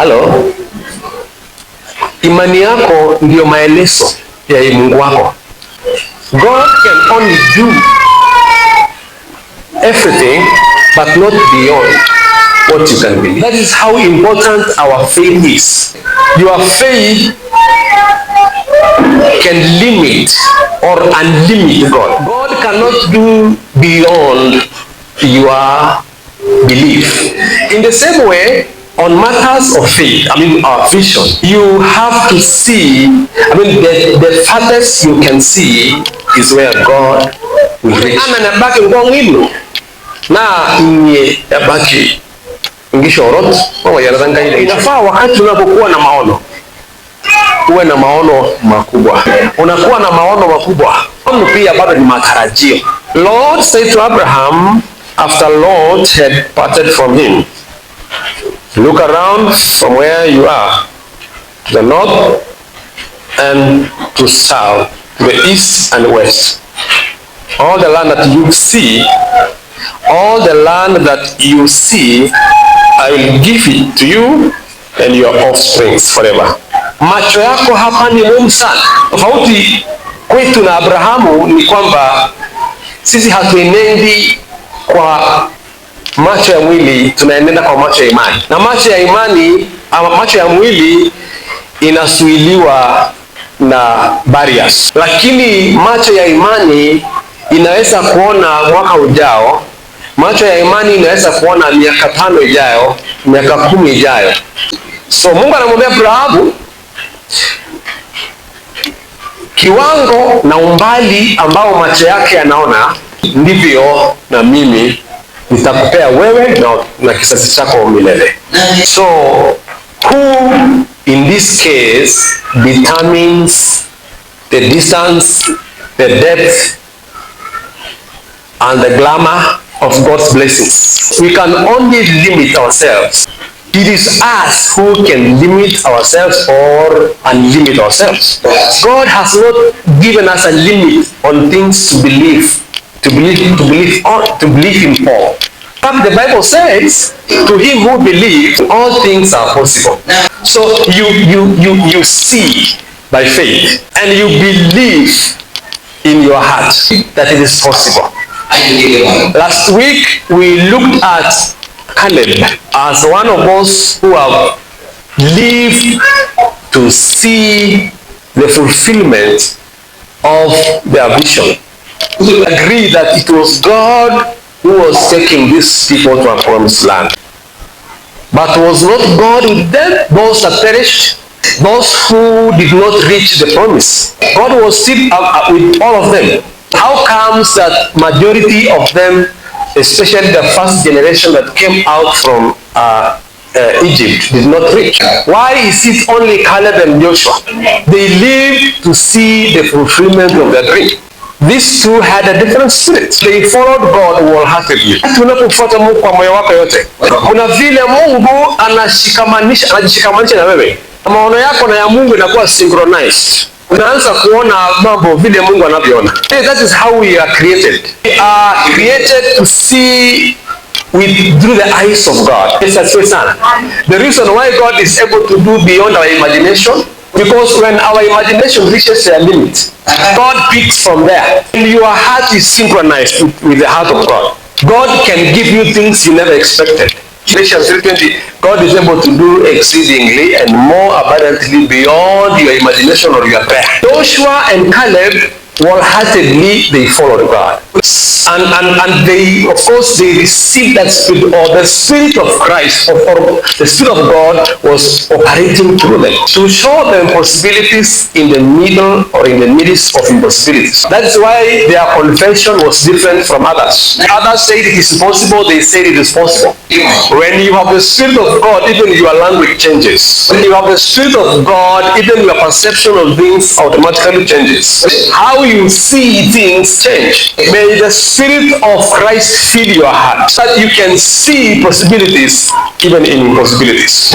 Halo, imani yako ndio maelezo ya Mungu wako. God can only do everything but not beyond what you can believe. That is how important our faith is. Your faith can limit or unlimit God. God cannot do beyond your belief. In the same way, on matters of faith, our vision, you have to see, the farthest you can see is where God will reach. Nabaki ngwangwino na nye yabaki ngishorot kwa yanazanga ile. Inafaa wakati unapokuwa na maono, uwe na maono makubwa. Unakuwa na maono makubwa, pia bado ni matarajio. Lord said to Abraham after Lot had parted from him, look around from where you are, to the north and to south, to the east and west. All the land that you see, I will give it to you and your offspring forever. Macho yako hapa ni muhimu sana. Tofauti kwetu na Abrahamu ni kwamba sisi hatuenendi kwa macho ya mwili, tunaenenda kwa macho ya imani. Na macho ya imani ama macho ya mwili inasuiliwa na barriers. Lakini macho ya imani inaweza kuona mwaka ujao. Macho ya imani inaweza kuona miaka 5 ijayo, miaka 10 ijayo. So Mungu anamwambia Abrahamu, kiwango na umbali ambao macho yake yanaona, ndivyo na mimi nitakupea wewe na kizazi chako milele. So who in this case determines the distance, the depth and the glamour of God's blessings? We can only limit ourselves. It is us who can limit ourselves or unlimit ourselves. God has not given us a limit on things to believe him for. But the Bible says, to him who believes, all things are possible. So you see by faith and you believe in your heart that it is possible. Last week we looked at Caleb as one of those who have lived to see the fulfillment of their vision. We agree that it was God who was taking these people to a promised land. But was not God with them, those that perished, those who did not reach the promise? God was still with all of them. How comes that majority of them, especially the first generation that came out from Egypt, did not reach? Why is it only Caleb and Joshua? They lived to see the fulfillment of their dream. These two had a different spirit. They followed God wholeheartedly. Tunapofuata Mungu kwa moyo wako yote, kuna vile Mungu anajishikamanisha na wewe. Maono yako na ya Mungu inakuwa synchronized. Unaanza kuona mambo vile Mungu anavyoona. That is how we are created. We are created to see through the eyes of God. The reason why God is able to do beyond our imagination, because when our imagination reaches their limit, God picks from there. And your heart is synchronized with the heart of God. God can give you things you never expected. Ephesians 3:20, God is able to do exceedingly and more abundantly beyond your imagination or your prayer. Joshua and Caleb, wholeheartedly, they followed God. And they, of course, they received that spirit, or the spirit of Christ, or the spirit of God was operating through them to show them possibilities in the middle or in the midst of impossibilities. That's why their confession was different from others. Others said it is possible, they said it is possible. When you have the spirit of God, even your language changes. When you have the spirit of God, even your perception of things automatically changes. How you see things change. May the Spirit of Christ fill your heart so that you can see possibilities even in impossibilities.